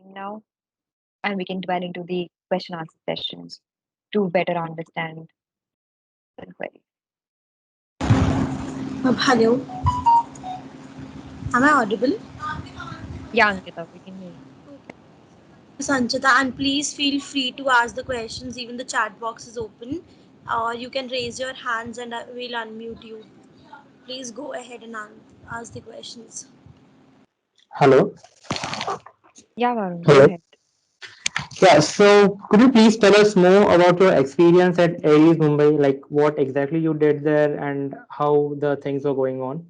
now, and we can dwell into the question answer sessions to better understand the query. Hello, am I audible? Yeah, Ankita, we can hear you. Sanchita, and please feel free to ask the questions. Even the chat box is open, or you can raise your hands and we'll unmute you. Please go ahead and ask the questions. Hello. Yeah, Varun, go Hello. ahead. Yeah, so could you please tell us more about your experience at Aries Mumbai, like what exactly you did there and how the things were going on?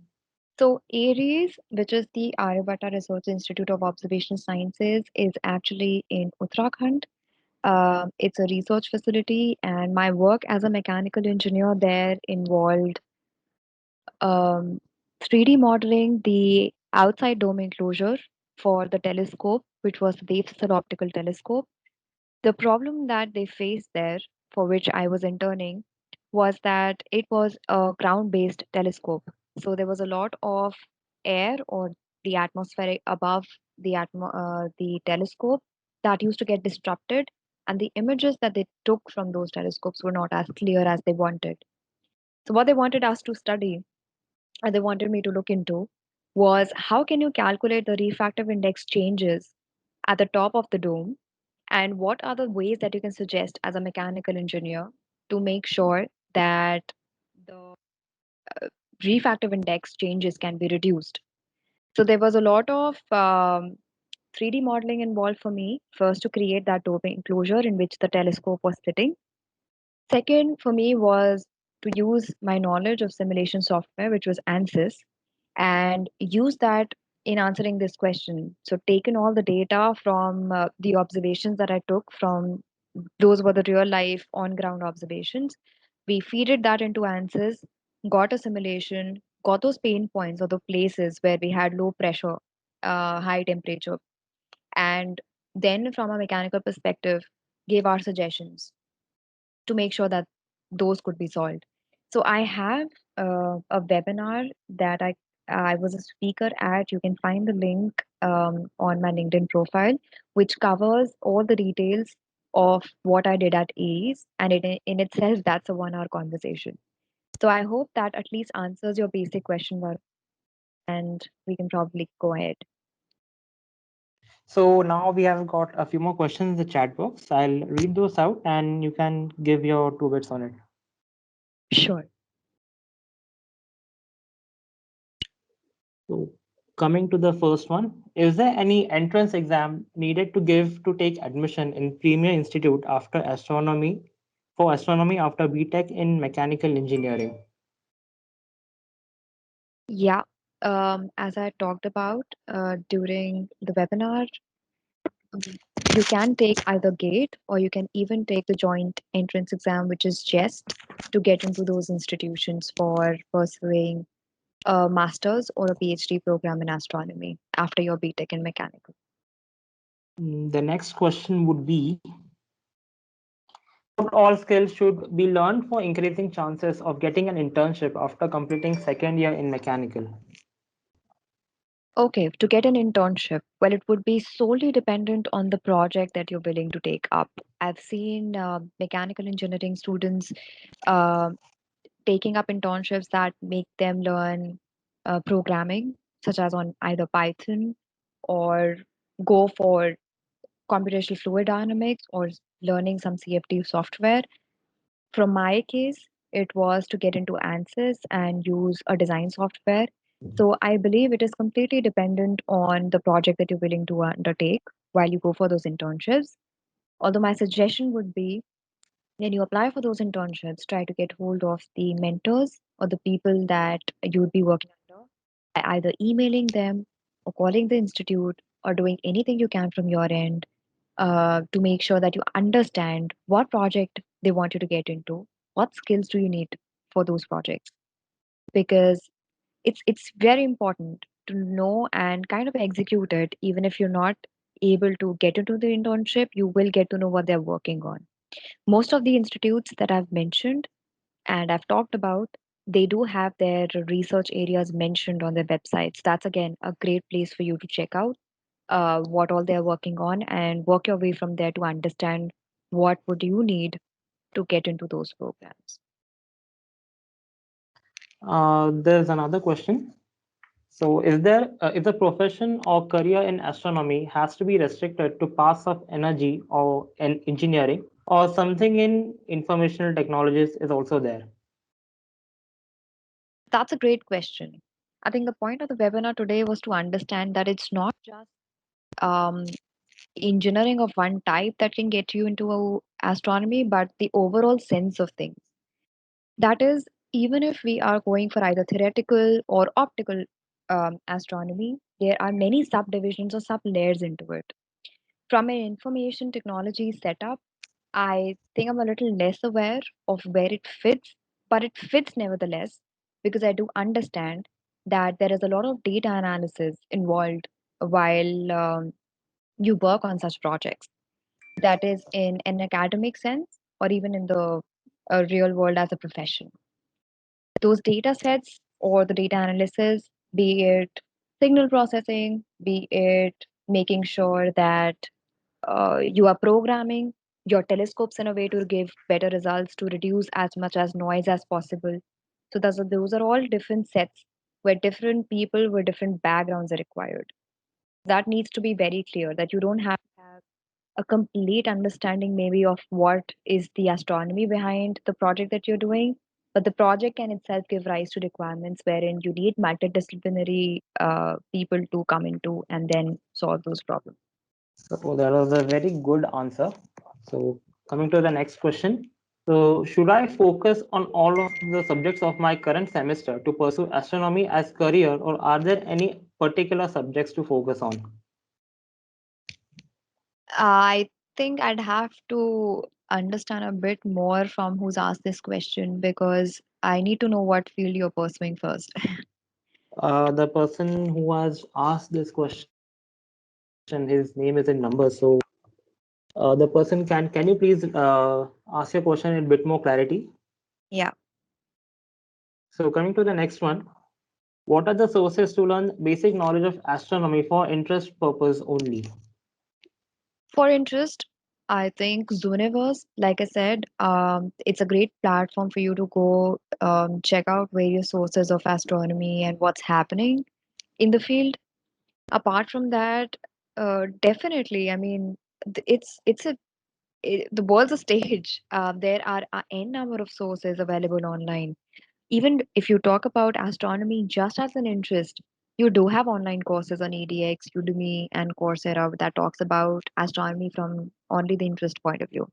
So, ARIES, which is the Aryabhatta Research Institute of Observational Sciences, is actually in Uttarakhand. It's a research facility, and my work as a mechanical engineer there involved um, 3D modeling the outside dome enclosure for the telescope, which was the Wave Optical Telescope. The problem that they faced there, for which I was interning, was that it was a ground based telescope. So there was a lot of air or the atmospheric above the telescope that used to get disrupted, and the images that they took from those telescopes were not as clear as they wanted. So, what they wanted us to study and they wanted me to look into was how can you calculate the refractive index changes at the top of the dome, and what are the ways that you can suggest as a mechanical engineer to make sure that the refractive index changes can be reduced. So there was a lot of 3D modeling involved for me, first to create that dome enclosure in which the telescope was sitting. Second for me was to use my knowledge of simulation software, which was ANSYS, and use that in answering this question. So, taken all the data from the observations that I took from those were the real life on ground observations. We feeded that into ANSYS, got a simulation, got those pain points or the places where we had low pressure, high temperature, and then from a mechanical perspective, gave our suggestions to make sure that those could be solved. So I have a webinar that I was a speaker at. You can find the link on my LinkedIn profile, which covers all the details of what I did at AES, and in itself, that's a 1 hour conversation. So I hope that at least answers your basic question, Varun, and we can probably go ahead. So now we have got a few more questions in the chat box. I'll read those out and you can give your two bits on it. Sure. So coming to the first one, is there any entrance exam needed to give to take admission in Premier Institute after astronomy for astronomy after BTech in mechanical engineering? Yeah. As I talked about during the webinar, you can take either GATE or you can even take the joint entrance exam, which is JEST, to get into those institutions for pursuing a master's or a PhD program in astronomy after your BTech in mechanical. The next question would be, what all skills should be learned for increasing chances of getting an internship after completing second year in mechanical? Okay, to get an internship, well, it would be solely dependent on the project that you're willing to take up. I've seen mechanical engineering students uh, taking up internships that make them learn programming, such as on either Python or go for computational fluid dynamics or learning some CFD software. From my case, it was to get into ANSYS and use a design software. So I believe it is completely dependent on the project that you're willing to undertake while you go for those internships. Although my suggestion would be when you apply for those internships, try to get hold of the mentors or the people that you would be working under by either emailing them or calling the institute or doing anything you can from your end to make sure that you understand what project they want you to get into, what skills do you need for those projects, because it's very important to know and kind of execute it. Even if you're not able to get into the internship, you will get to know what they're working on. Most of the institutes that I've mentioned and I've talked about, they do have their research areas mentioned on their websites. That's again a great place for you to check out. what all they're working on, and work your way from there to understand what would you need to get into those programs. There's another question. So, if the profession or career in astronomy has to be restricted to paths of energy or in engineering, or something in informational technologies is also there? That's a great question. I think the point of the webinar today was to understand that it's not just um, engineering of one type that can get you into astronomy, but the overall sense of things. That is, even if we are going for either theoretical or optical astronomy, there are many subdivisions or sub layers into it. From an information technology setup, I think I'm a little less aware of where it fits, but it fits nevertheless because I do understand that there is a lot of data analysis involved while you work on such projects. That is in an academic sense or even in the real world as a profession. Those data sets or the data analysis, be it signal processing, be it making sure that you are programming your telescopes in a way to give better results to reduce as much as noise as possible. So those are all different sets where different people with different backgrounds are required. That needs to be very clear that you don't have to have a complete understanding maybe of what is the astronomy behind the project that you're doing, but the project can itself give rise to requirements wherein you need multidisciplinary people to come into and then solve those problems. So that was a very good answer. So coming to the next question. So should I focus on all of the subjects of my current semester to pursue astronomy as career, or are there any particular subjects to focus on? I think I'd have to understand a bit more from who's asked this question because I need to know what field you're pursuing first. The person who has asked this question, his name is in numbers. So the person can you please ask your question in a bit more clarity? Yeah. So coming to the next one, what are the sources to learn basic knowledge of astronomy for interest purpose only? For interest, I think Zooniverse, like I said, it's a great platform for you to go check out various sources of astronomy and what's happening in the field. Apart from that, definitely, I mean, the world's a stage. There are a n number of sources available online. Even if you talk about astronomy just as an interest, you do have online courses on EDX, Udemy, and Coursera that talks about astronomy from only the interest point of view.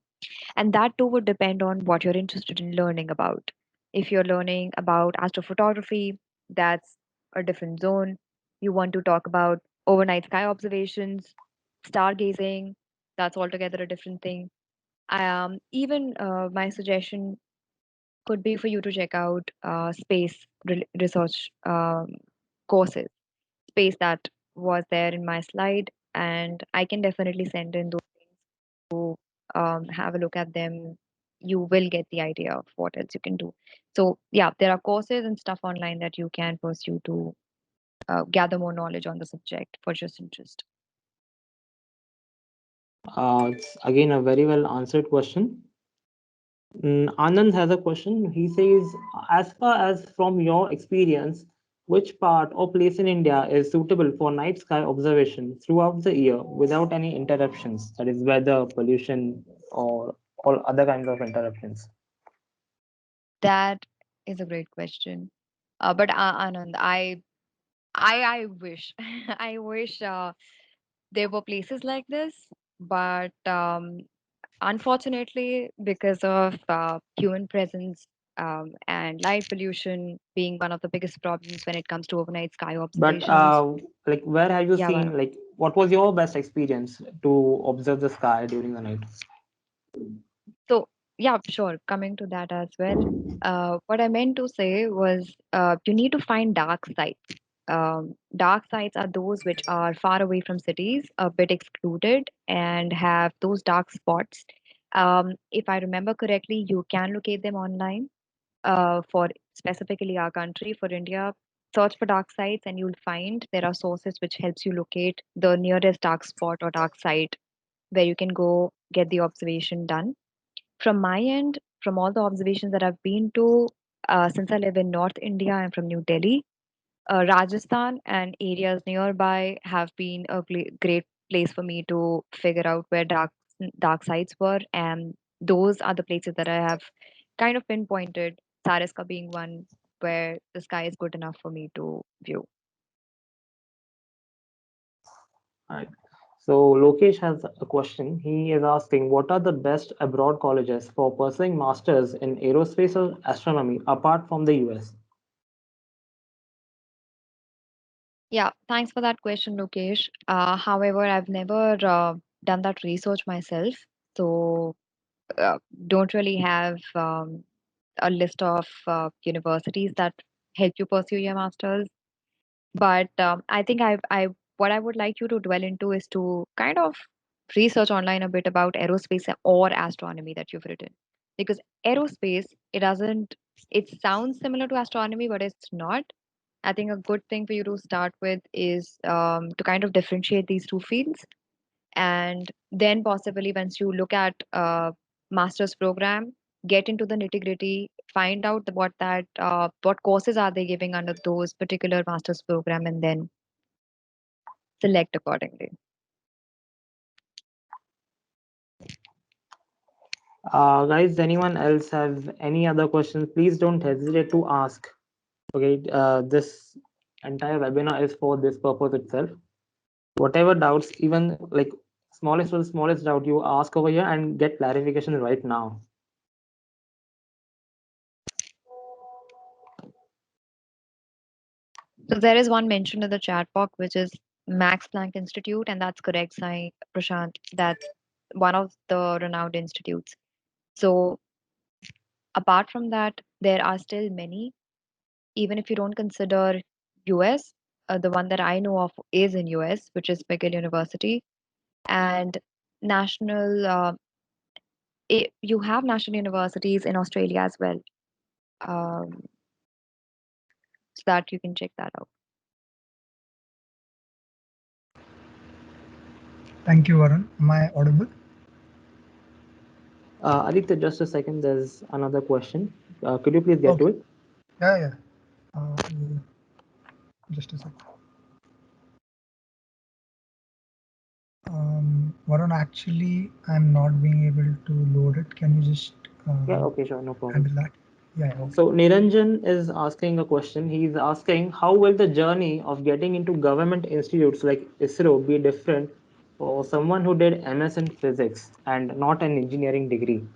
And that too would depend on what you're interested in learning about. If you're learning about astrophotography, that's a different zone. You want to talk about overnight sky observations, stargazing, that's altogether a different thing. Even my suggestion could be for you to check out space research courses. Space that was there in my slide, and I can definitely send in those to have a look at them. You will get the idea of what else you can do. So, yeah, there are courses and stuff online that you can pursue to gather more knowledge on the subject for just interest. It's again a very well answered question. Anand has a question. He says, as far as from your experience, which part or place in India is suitable for night sky observation throughout the year without any interruptions? That is, weather, pollution, or all other kinds of interruptions. That is a great question. But Anand, I wish, I wish there were places like this, but unfortunately, because of human presence and light pollution being one of the biggest problems when it comes to overnight sky But observations. like, where have you Yeah, well, seen? Like, what was your best experience to observe the sky during the night? so yeah, sure. Coming to that as well. What I meant to say was you need to find dark sites. Dark sites are those which are far away from cities, a bit excluded, and have those dark spots. If I remember correctly, you can locate them online for specifically our country, for India. Search for dark sites and you'll find there are sources which helps you locate the nearest dark spot or dark site where you can go get the observation done. From my end, from all the observations that I've been to, since I live in North India, I'm from New Delhi. Rajasthan and areas nearby have been a great place for me to figure out where dark sites were, and those are the places that I have kind of pinpointed. Sariska being one where the sky is good enough for me to view. Right. So Lokesh has a question. He is asking, what are the best abroad colleges for pursuing masters in aerospace or astronomy apart from the US? Yeah, thanks for that question, Lokesh. However, I've never done that research myself, so uh, don't really have a list of universities that help you pursue your masters. But I think I what I would like you to dwell into is to kind of research online a bit about aerospace or astronomy that you've written, because aerospace it sounds similar to astronomy, but it's not. I think a good thing for you to start with is to kind of differentiate these two fields, and then possibly once you look at master's program, get into the nitty gritty, find out what courses are they giving under those particular master's program, and then select accordingly. Guys, anyone else have any other questions? Please don't hesitate to ask. Okay, this entire webinar is for this purpose itself. Whatever doubts, even like smallest to the smallest doubt, you ask over here and get clarification right now. So there is one mentioned in the chat box, which is Max Planck Institute, and that's correct, Sai Prashant. That's one of the renowned institutes. So apart from that, there are still many. Even if you don't consider US, the one that I know of is in US, which is McGill University, and national. You have national universities in Australia as well, um, so that you can check that out. Thank you, Varun. Am I audible? Aditya, just a second. There's another question. Could you please get to Okay. it? Yeah, yeah. Uh, just a second. Varun, actually, I'm not being able to load it. Can you just Yeah, okay, sure, no problem. handle that? Yeah, okay. So Niranjan is asking a question. He's asking, how will the journey of getting into government institutes like ISRO be different for someone who did MS in physics and not an engineering degree?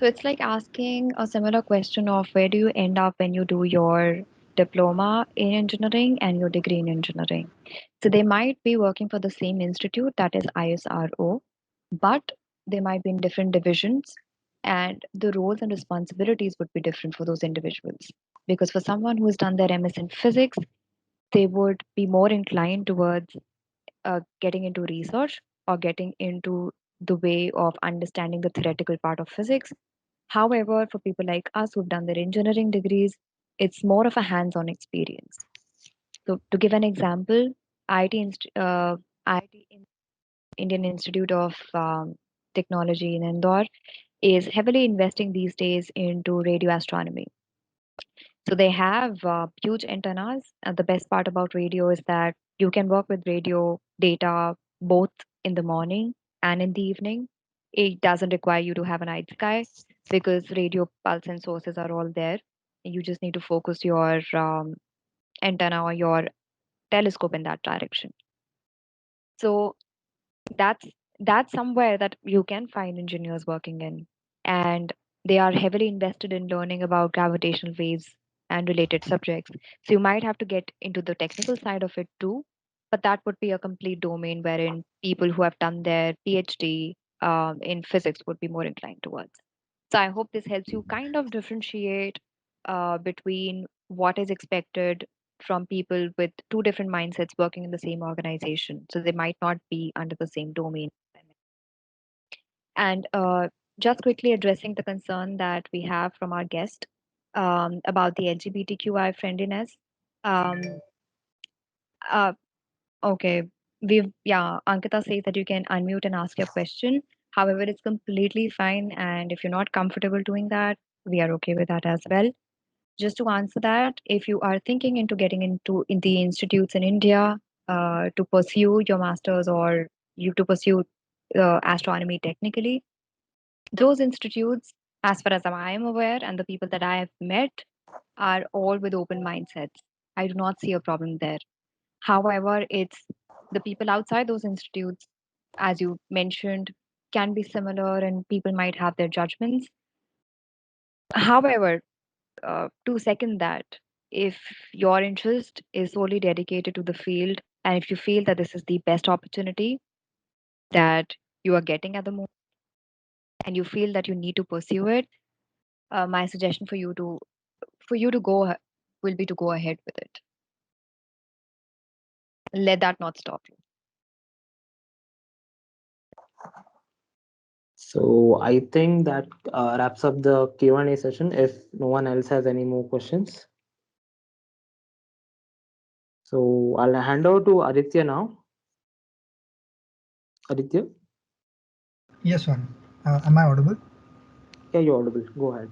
So it's like asking a similar question of where do you end up when you do your diploma in engineering and your degree in engineering. So they might be working for the same institute, that is ISRO, but they might be in different divisions, and the roles and responsibilities would be different for those individuals. Because for someone who has done their MS in physics, they would be more inclined towards getting into research or getting into the way of understanding the theoretical part of physics. However, for people like us who've done their engineering degrees, it's more of a hands on experience. So, to give an example, IIT, IIT Indian Institute of Technology in Indore is heavily investing these days into radio astronomy. So they have huge antennas. And the best part about radio is that you can work with radio data both in the morning and in the evening. It doesn't require you to have a night sky because radio pulse and sources are all there. You just need to focus your antenna or your telescope in that direction. So that's that's somewhere that you can find engineers working in, and they are heavily invested in learning about gravitational waves and related subjects. So you might have to get into the technical side of it too, but that would be a complete domain wherein people who have done their PhD in physics would be more inclined towards. So I hope this helps you kind of differentiate between what is expected from people with two different mindsets working in the same organization. So they might not be under the same domain. And just quickly addressing the concern that we have from our guest. about the LGBTQI friendliness. Um, uh, okay, yeah, Ankita says that you can unmute and ask your question. However, it's completely fine, and if you're not comfortable doing that, we are okay with that as well. Just to answer that, if you are thinking into getting into in the institutes in India to pursue your masters or you to pursue astronomy technically, those institutes, as far as I am aware, and the people that I have met, are all with open mindsets. I do not see a problem there. However, it's the people outside those institutes, as you mentioned, can be similar and people might have their judgments. However, to second that, if your interest is solely dedicated to the field and if you feel that this is the best opportunity that you are getting at the moment and you feel that you need to pursue it, my suggestion for you to will be to go ahead with it. Let that not stop you. So I think that wraps up the Q&A session. If no one else has any more questions, so I'll hand over to Arithya now. Arithya, Yes, one. Am I audible? yeah, you're audible. Go ahead.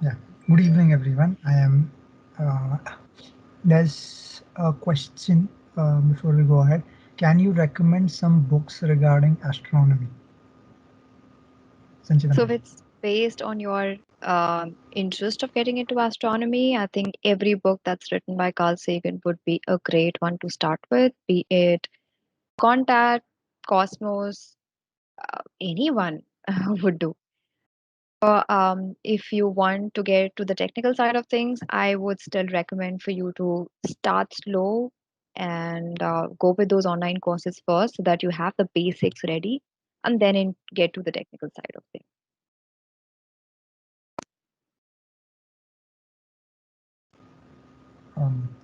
Yeah. Good evening, everyone. I am. Uh, there's a question before we go ahead. Can you recommend some books regarding astronomy? Sanchita So if ma'am. it's based on your interest of getting into astronomy, I think every book that's written by Carl Sagan would be a great one to start with, be it Contact, Cosmos, anyone would do. If you want to get to the technical side of things, I would still recommend for you to start slow and go with those online courses first so that you have the basics ready and then get to the technical side of things.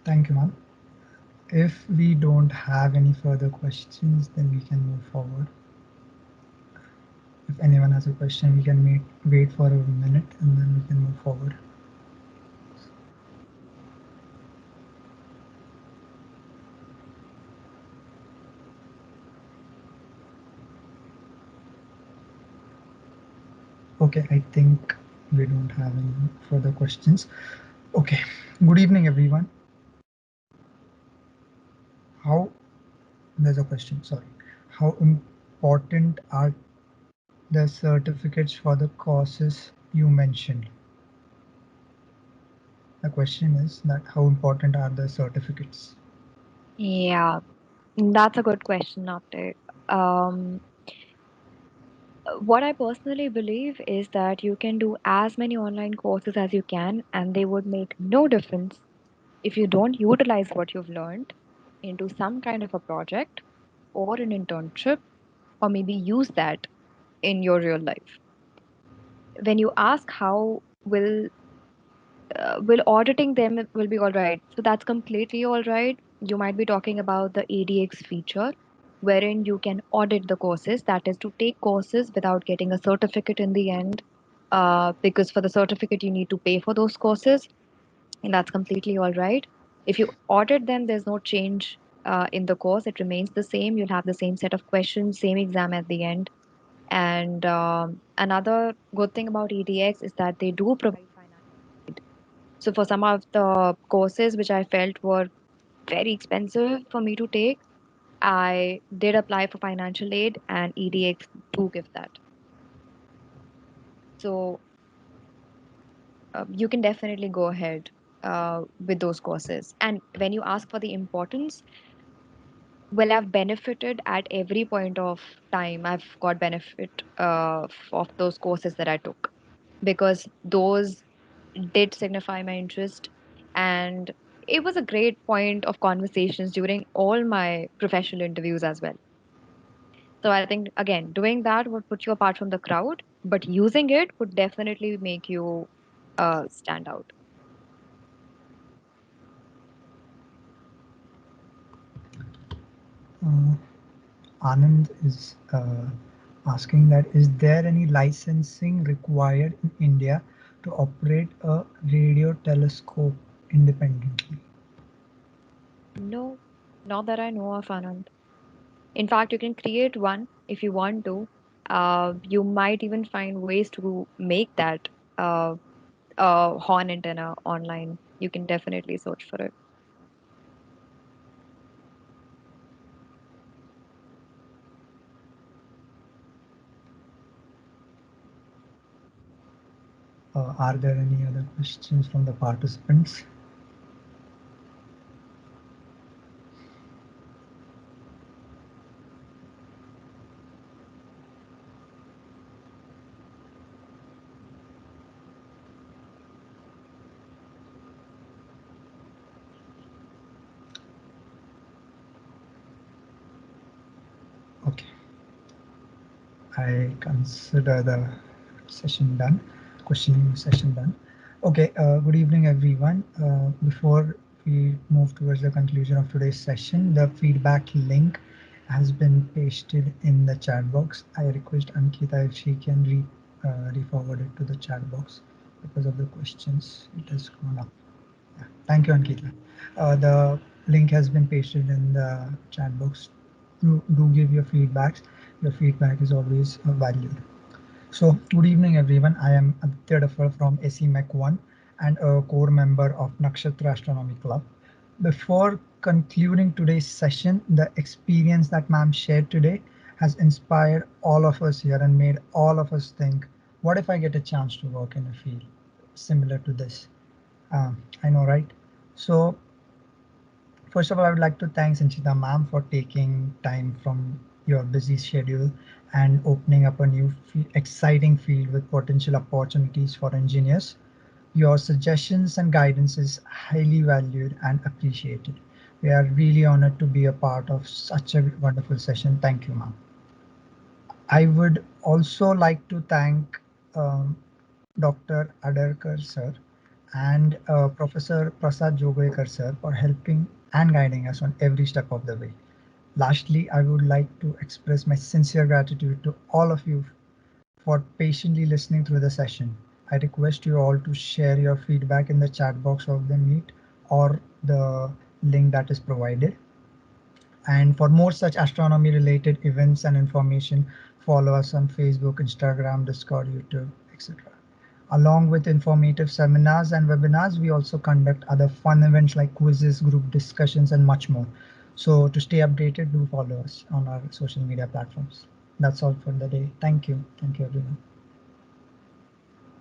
Thank you, ma'am. If we don't have any further questions, then we can move forward. If anyone has a question, we can wait for a minute and then we can move forward. Okay, I think we don't have any further questions. Okay, good evening, everyone. How, there's a question, sorry. How important are the certificates for the courses you mentioned? The question is that how important are the certificates? Yeah, that's a good question, Naftek. Um, what I personally believe is that you can do as many online courses as you can, and they would make no difference if you don't utilize what you've learned into some kind of a project or an internship, or maybe use that in your real life. When you ask how will auditing them will be all right, so that's completely all right. You might be talking about the ADX feature, wherein you can audit the courses. That is to take courses without getting a certificate in the end, because for the certificate you need to pay for those courses, and that's completely all right. If you audit them, there's no change in the course. It remains the same. You'll have the same set of questions, same exam at the end. And another good thing about EDX is that they do provide financial aid. So for some of the courses which I felt were very expensive for me to take, I did apply for financial aid, and EDX do give that. So you can definitely go ahead with those courses. And when you ask for the importance, well, I've benefited at every point of time. I've got benefit of those courses that I took because those did signify my interest, and it was a great point of conversations during all my professional interviews as well. So I think again, doing that would put you apart from the crowd, but using it would definitely make you stand out. Uh, Anand is asking that is there any licensing required in India to operate a radio telescope independently? No, not that I know of, Anand. In fact, you can create one if you want to. You might even find ways to make that uh, horn antenna online. You can definitely search for it. Are there any other questions from the participants? Okay, I consider the session done, questioning session done. Okay, good evening, everyone. Before we move towards the conclusion of today's session, the feedback link has been pasted in the chat box. I request Ankita if she can re-forward it to the chat box because of the questions. It has gone up. Yeah. Thank you, Ankita. The link has been pasted in the chat box. Do give your feedbacks. Your feedback is always valued. So, good evening, everyone. I am Arithya from ACMEC 1 and a core member of Nakshatra Astronomy Club. Before concluding today's session, the experience that ma'am shared today has inspired all of us here and made all of us think, what if I get a chance to work in a field similar to this? I know, right? So, first of all, I would like to thank Sanchita ma'am for taking time from your busy schedule and opening up a new exciting field with potential opportunities for engineers. Your suggestions and guidance is highly valued and appreciated. We are really honored to be a part of such a wonderful session. Thank you, ma'am. I would also like to thank Dr. Adarkar sir and Professor Prasad Jogoekar sir for helping and guiding us on every step of the way. Lastly, I would like to express my sincere gratitude to all of you for patiently listening through the session. I request you all to share your feedback in the chat box of the Meet or the link that is provided. And for more such astronomy related events and information, follow us on Facebook, Instagram, Discord, YouTube, etc. Along with informative seminars and webinars, we also conduct other fun events like quizzes, group discussions, and much more. So to stay updated, do follow us on our social media platforms. That's all for the day. Thank you. Thank you, everyone.